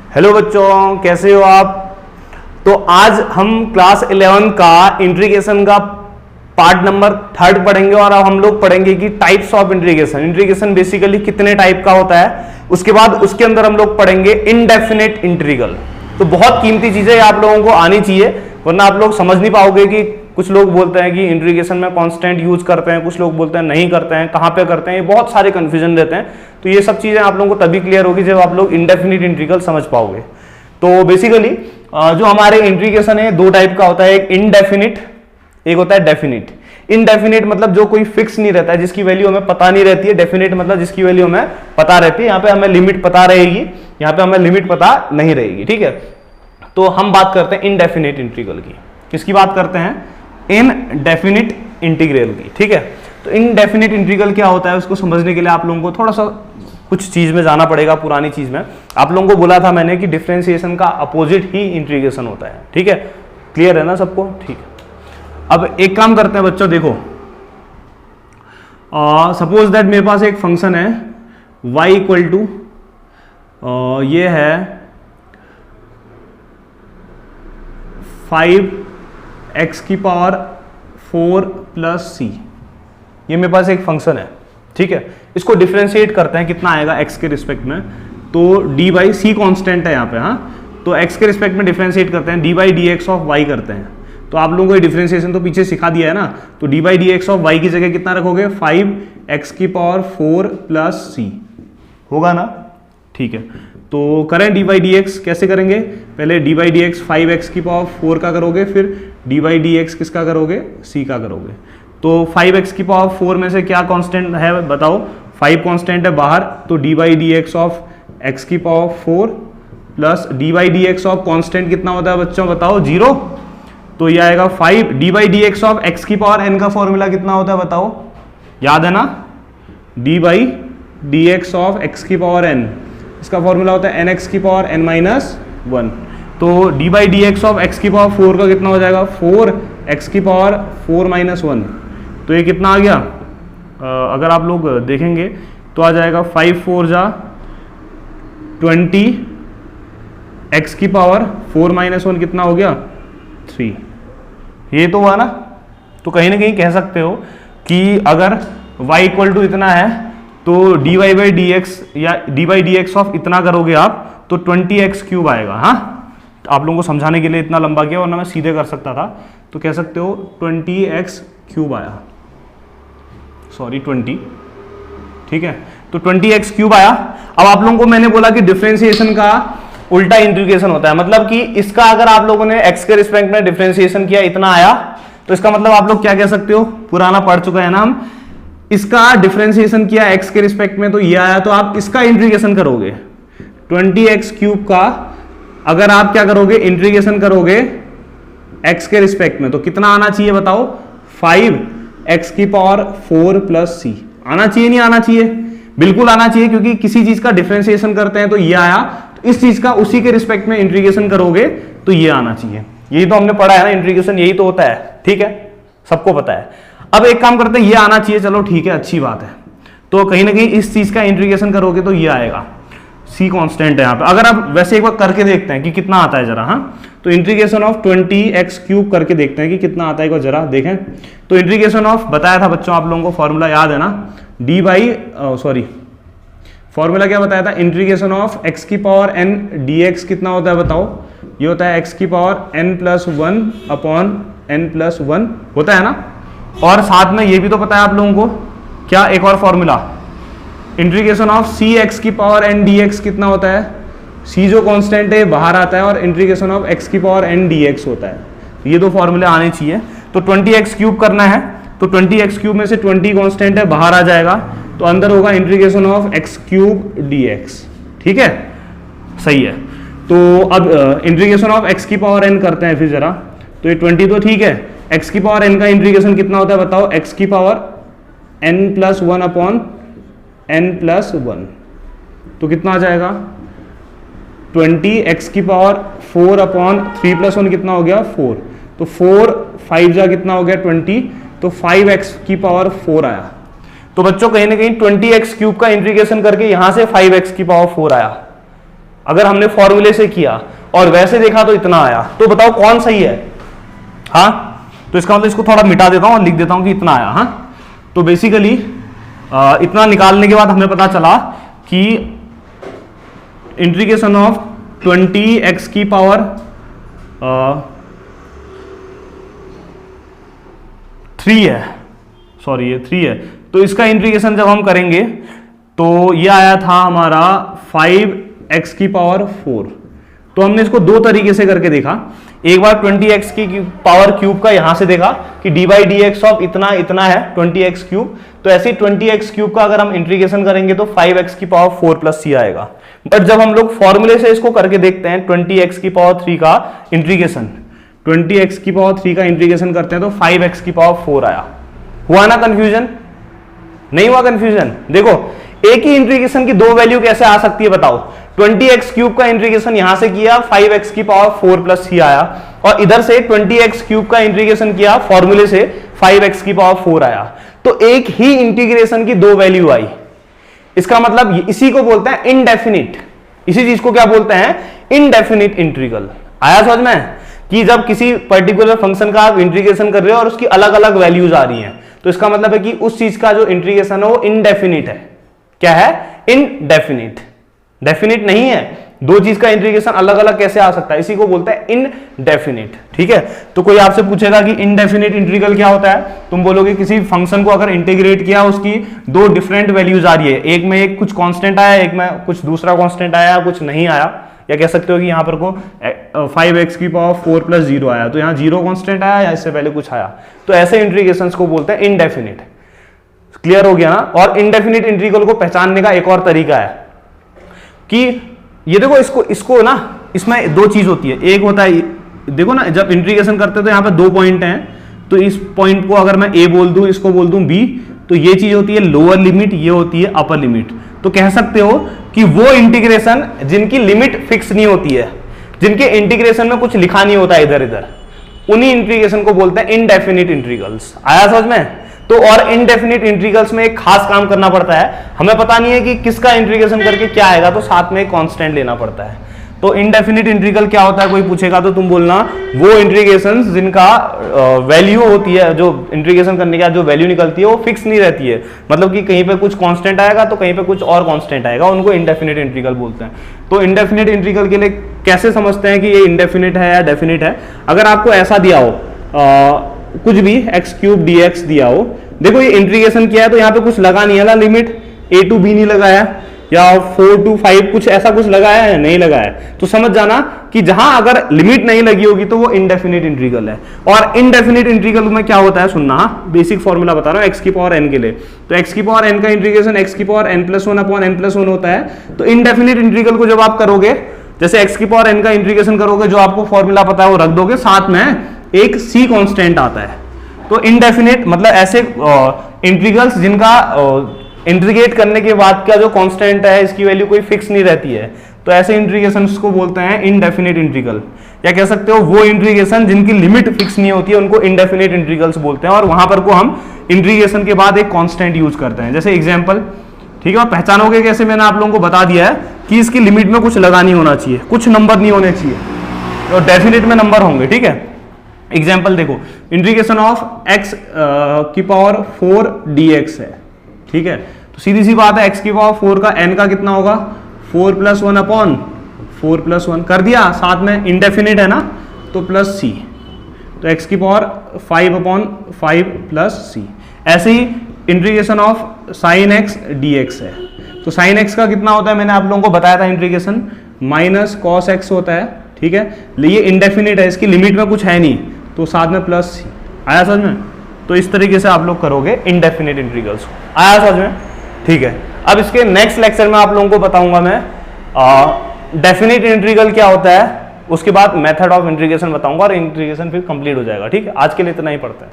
Hello बच्चों, कैसे हो आप। तो आज हम क्लास 11 का इंटीग्रेशन का पार्ट नंबर 3 पढ़ेंगे और अब हम लोग पढ़ेंगे कि types of integration. Integration basically कितने टाइप का होता है, उसके बाद उसके अंदर हम लोग पढ़ेंगे इनडेफिनिट इंटीग्रल। तो बहुत कीमती चीजें आप लोगों को आनी चाहिए, वरना आप लोग समझ नहीं पाओगे कि कुछ लोग बोलते हैं कि इंटीग्रेशन में कांस्टेंट यूज करते हैं, कुछ लोग बोलते हैं नहीं करते हैं, कहां पे करते हैं, ये बहुत सारे कंफ्यूजन रहते हैं। तो ये सब चीजें आप लोगों को तभी क्लियर होगी जब आप लोग इंडेफिनिट इंटीग्रल समझ पाओगे। तो बेसिकली जो हमारे इंटीग्रेशन है दो टाइप का होता है, एक इनडेफिनिट, एक होता है डेफिनिट। इनडेफिनिट मतलब जो कोई फिक्स नहीं रहता है, जिसकी वैल्यू हमें पता नहीं रहती है। डेफिनिट मतलब जिसकी वैल्यू हमें पता रहती है। यहाँ पे हमें लिमिट पता रहेगी, यहाँ पे हमें लिमिट पता नहीं रहेगी, ठीक है। तो हम बात करते हैं इनडेफिनिट इंटीग्रल की। किसकी बात करते हैं? इनडेफिनिट इंटीग्रल की, ठीक है। तो इनडेफिनिट इंटीग्रल क्या होता है, उसको समझने के लिए आप लोगों को थोड़ा सा कुछ चीज में जाना पड़ेगा, पुरानी चीज में। आप लोगों को बोला था मैंने कि डिफरेंशिएशन का अपोजिट ही इंटीग्रेशन होता है, ठीक है। क्लियर है ना सबको? ठीक है। अब एक काम करते हैं बच्चों, देखो सपोज दैट मेरे पास एक फंक्शन है y इक्वल टू ये है 5x की पावर 4 प्लस c। ये मेरे पास एक फंक्शन है, ठीक है। इसको डिफरेंशिएट करते हैं, कितना आएगा x के रिस्पेक्ट में। तो d बाई सी कॉन्स्टेंट है यहाँ पे, हाँ। तो x के रिस्पेक्ट में डिफरेंशिएट करते हैं, d by D x of y करते हैं। तो आप लोगों को ये डिफरेंशिएशन तो पीछे सिखा दिया है ना। तो d by D x of y की जगह कितना रखोगे? 5x की पावर 4 प्लस c होगा ना, ठीक है। तो करें d बाई डी एक्स, कैसे करेंगे? पहले d by D x 5x की पावर 4 का करोगे, फिर d बाई डी एक्स किसका करोगे? c का करोगे। तो 5x की पावर 4 में से क्या कांस्टेंट है बताओ? 5 कांस्टेंट है बाहर, तो d by D x of x की power 4 plus d by D x of constant कितना होता है बच्चों बताओ? 0। तो ये आएगा 5 d by D x of x की पावर n का फॉर्मूला कितना होता है बताओ? याद है ना? d by D x of x की पावर n, इसका फॉर्मूला होता है nx की पावर n माइनस 1। तो d by D x of x की पावर 4 का कितना हो जाएगा? 4x की पावर 4 माइनस 1। तो ये कितना आ गया? अगर आप लोग देखेंगे तो आ जाएगा 5 4 जा 20, x की पावर 4 माइनस 1 कितना हो गया? 3। ये तो हुआ ना। तो कहीं ना कहीं कह सकते हो कि अगर y इक्वल टू इतना है तो dy बाई डी एक्स या dy by D x of इतना करोगे आप तो 20x क्यूब आएगा, हाँ। आप लोगों को समझाने के लिए इतना लंबा किया, वरना मैं सीधे कर सकता था। तो कह सकते हो 20x क्यूब आया, सॉरी 20, ठीक है। तो 20x क्यूब आया। अब आप लोगों को मैंने बोला कि डिफरेंशिएशन का उल्टा इंटीग्रेशन होता है, मतलब कि इसका अगर आप लोगों ने x के रिस्पेक्ट में डिफरेंशिएशन किया, इतना आया, तो इसका मतलब आप लोग क्या कह सकते हो? पुराना पढ़ चुका है ना हम। इसका डिफरेंशिएशन किया x के रिस्पेक्ट में तो ये आया, तो आप इसका इंटीग्रेशन करोगे 20x क्यूब का। अगर आप क्या करोगे? इंटीग्रेशन करोगे x के रिस्पेक्ट में, तो कितना आना चाहिए बताओ? 5x की पावर 4 प्लस c। आना चाहिए नहीं आना चाहिए? बिल्कुल आना चाहिए, क्योंकि किसी चीज का डिफरेंशिएशन करते हैं तो ये आया, तो इस चीज का उसी के रिस्पेक्ट में इंटीग्रेशन करोगे तो ये आना चाहिए। यही तो हमने पढ़ा है ना, इंटीग्रेशन यही तो होता है, ठीक है, सबको पता है। अब एक काम करते हैं, ये आना चाहिए, चलो ठीक है, अच्छी बात है। तो कहीं ना कहीं इस चीज का इंटीग्रेशन करोगे तो ये आएगा, c कांस्टेंट है यहाँ पे। अगर आप वैसे एक बार करके देखते हैं कि कितना आता है जरा, हाँ। तो इंटीग्रेशन ऑफ 20x क्यूब करके देखते हैं कि कितना आता है, एक बार जरा देखें। तो इंटीग्रेशन ऑफ बताया था बच्चों आप लोगों को, फॉर्मूला याद है ना? d बाई फॉर्मूला क्या बताया था? इंटीग्रेशन ऑफ x की पावर n dx कितना होता है बताओ? ये होता है x की power n plus 1 upon n plus 1 होता है ना। और साथ में ये भी तो पता है आप लोगों को, क्या एक और formula? Integration of c x की पावर n dx कितना होता है? c जो कांस्टेंट है बाहर आता है, और इंटीग्रेशन ऑफ x की पावर n dx होता है। ये दो फॉर्मूले आने चाहिए। तो 20x क्यूब करना है, तो 20x क्यूब में से 20 कांस्टेंट है बाहर आ जाएगा, तो अंदर होगा integration of x cube dx, ठीक है, सही है। तो अब इंटीग्रेशन ऑफ x की पावर n करते हैं फिर जरा। तो ये 20 तो ठीक है, x की पावर n का इंटीग्रेशन कितना होता है बताओ? x की power n plus 1 upon n plus 1, तो कितना आ जाएगा? 20x की पावर 4 अपॉन 3 प्लस 1 कितना हो गया? 4। तो 4 5 जा कितना हो गया? 20। तो 5x की पावर 4 आया। तो बच्चों कहीं ना कहीं 20x क्यूब का इंटीग्रेशन करके यहां से 5x की पावर 4 आया। अगर हमने फॉर्मूले से किया और वैसे देखा तो इतना आया, तो बताओ कौन सही है? हाँ, तो इसका मतलब इसको थोड़ा मिटा देता हूं और लिख देता हूं कि इतना आया। हाँ, तो बेसिकली इतना निकालने के बाद हमें पता चला कि इंटीग्रेशन ऑफ 20x की पावर 3 है, सॉरी ये 3 है, तो इसका इंटीग्रेशन जब हम करेंगे तो ये आया था हमारा 5x की पावर 4। तो हमने इसको दो तरीके से करके देखा। एक बार 20x की पावर क्यूब का यहां से देखा कि D by D x of इतना इतना है 20x क्यूब, तो ऐसे 20x क्यूब का अगर हम इंटीग्रेशन करेंगे तो 5x की पावर 4 प्लस सी आएगा। बट जब हम लोग फॉर्मूले से इसको करके देखते हैं 20x की पावर 3 का इंटीग्रेशन, 20x की पावर 3 का इंटीग्रेशन करते हैं तो 5x की पावर 4 आया। हुआ ना कंफ्यूजन? नहीं हुआ कंफ्यूजन? देखो एक ही इंटीग्रेशन की दो वैल्यू कैसे आ सकती है बताओ? 20x क्यूब का इंटीग्रेशन यहां से किया 5x की पावर 4 प्लस सी आया, और इधर से 20x क्यूब का इंटीग्रेशन किया फॉर्मूले से 5x की पावर 4 आया, तो एक ही इंटीग्रेशन की दो वैल्यू आई। इसका मतलब इसी को बोलते हैं इनडेफिनिट। इसी चीज को क्या बोलते हैं? Indefinite integral. आया समझ में? कि जब किसी पर्टिकुलर फंक्शन का आप इंटीग्रेशन कर रहे हो और उसकी अलग अलग वैल्यूज आ रही हैं, तो इसका मतलब है कि उस चीज का जो इंटीग्रेशन है वो इनडेफिनिट है। क्या है? इनडेफिनिट। डेफिनिट नहीं है। दो चीज का इंटीग्रेशन अलग अलग कैसे आ सकता है? इसी को बोलते हैं इनडेफिनिट। ठीक है, तो कोई आपसे पूछेगा कि इनडेफिनिट इंटीग्रल क्या होता है, तुम बोलोगे किसी फंक्शन को अगर इंटीग्रेट किया उसकी दो डिफरेंट वैल्यूज आ रही है, एक में एक कुछ कांस्टेंट आया, एक में कुछ दूसरा कांस्टेंट आया, कुछ नहीं आया, या कह सकते हो कि यहाँ पर को 5x की पावर 4 प्लस 0 आया, तो यहाँ 0 कांस्टेंट आया या इससे पहले कुछ आया, तो ऐसे इंटीग्रेशंस को बोलते हैं इनडेफिनिट। क्लियर हो गया ना? और इनडेफिनिट इंटीग्रल को पहचानने का एक और तरीका है कि ये देखो, इसको ना, इसमें दो चीज होती है। एक होता है, देखो ना, जब इंटीग्रेशन करते हैं तो यहाँ पे दो पॉइंट हैं, तो इस पॉइंट को अगर मैं ए बोल दूं, इसको बोल दूं बी, तो ये चीज होती है लोअर लिमिट, ये होती है अपर लिमिट। तो कह सकते हो कि वो इंटीग्रेशन जिनकी लिमिट फिक्स नहीं होती है, जिनके इंटीग्रेशन में कुछ लिखा नहीं होता इधर इधर, उन्हीं इंटीग्रेशन को बोलते हैं इनडेफिनिट इंटीग्रल्स। आया समझ में? तो और इनडेफिनिट इंटीग्रल्स में एक खास काम करना पड़ता है, हमें पता नहीं है कि किसका इंटीग्रेशन करके क्या आएगा, तो साथ में एक कांस्टेंट लेना पड़ता है। तो इनडेफिनिट इंटीग्रल क्या होता है, कोई पूछेगा तो तुम बोलना वो इंटीग्रेशंस जिनका वैल्यू होती है, जो इंटीग्रेशन करने के बाद जो वैल्यू निकलती है वो फिक्स नहीं रहती है, मतलब कि कहीं पे कुछ कांस्टेंट आएगा तो कहीं पे कुछ और कांस्टेंट आएगा, उनको इनडेफिनिट इंटीग्रल बोलते हैं। तो इनडेफिनिट इंटीग्रल के लिए कैसे समझते हैं कि ये इनडेफिनिट है या डेफिनिट है? अगर आपको ऐसा दिया हो कुछ भी x क्यूब dx दिया हो, देखो ये इंटीग्रेशन किया है तो यहाँ पे कुछ लगा नहीं है ना, लिमिट a टू b नहीं लगाया, या 4 to 5 कुछ ऐसा कुछ लगाया है? नहीं लगाया। तो समझ जाना कि जहां अगर लिमिट नहीं लगी होगी तो वो इनडेफिनिट इंटीग्रल है। और इनडेफिनिट इंटीग्रल में क्या होता है सुनना, बेसिक फॉर्मूला बता रहा हूं x की पावर n के लिए। तो x की पावर n का इंटीग्रेशन x की power n plus 1 upon n plus 1 होता है। तो इनडेफिनिट इंटीग्रल को जब आप करोगे, जैसे x की पावर n का इंटीग्रेशन करोगे, जो आपको फॉर्मूला पता है वो रख दोगे, साथ में एक c कांस्टेंट आता है। तो इनडेफिनिट मतलब ऐसे इंटीग्रल्स जिनका इंटीग्रेट करने के बाद का जो कांस्टेंट है, इसकी वैल्यू कोई फिक्स नहीं रहती है, तो ऐसे इंटीग्रेशंस को बोलते हैं इनडेफिनिट इंटीग्रल। या कह सकते हो वो इंटीग्रेशन जिनकी लिमिट फिक्स नहीं होती है उनको इनडेफिनिट इंटीग्रल्स बोलते हैं, और वहां पर को हम इंटीग्रेशन के बाद एक कांस्टेंट यूज करते हैं। जैसे एग्जांपल, ठीक है, और पहचानोगे कैसे, मैंने आप लोगों को बता दिया है कि इसकी लिमिट में कुछ लगा नहीं होना चाहिए, कुछ नंबर नहीं होने चाहिए, तो डेफिनेट में नंबर होंगे। ठीक है, एग्जाम्पल देखो, इंटीग्रेशन ऑफ x की पावर 4 dx है। ठीक है, तो सीधी सी बात है, x की पावर 4 का n का कितना होगा, 4 प्लस 1 अपॉन 4 प्लस 1 कर दिया, साथ में इंडेफिनिट है ना, तो प्लस c, तो x की पावर 5 अपॉन 5 प्लस c। ऐसे ही integration of sine x dx है, तो साइन x का कितना होता है, मैंने आप लोगों को बताया था इंटीग्रेशन, माइनस कॉस x होता है। ठीक है, ये इंडेफिनिट है, इसकी लिमिट में कुछ है नहीं, तो साथ में प्लस c। आया समझ में? तो इस तरीके से आप लोग करोगे इंडेफिनिट इंटीग्रल्स। आया समझ में? ठीक है, अब इसके नेक्स्ट लेक्चर में आप लोगों को बताऊंगा मैं डेफिनिट इंटीग्रल क्या होता है, उसके बाद मेथड ऑफ इंटीग्रेशन बताऊंगा और इंटीग्रेशन फिर कंप्लीट हो जाएगा। ठीक है, आज के लिए इतना ही पढ़ते हैं।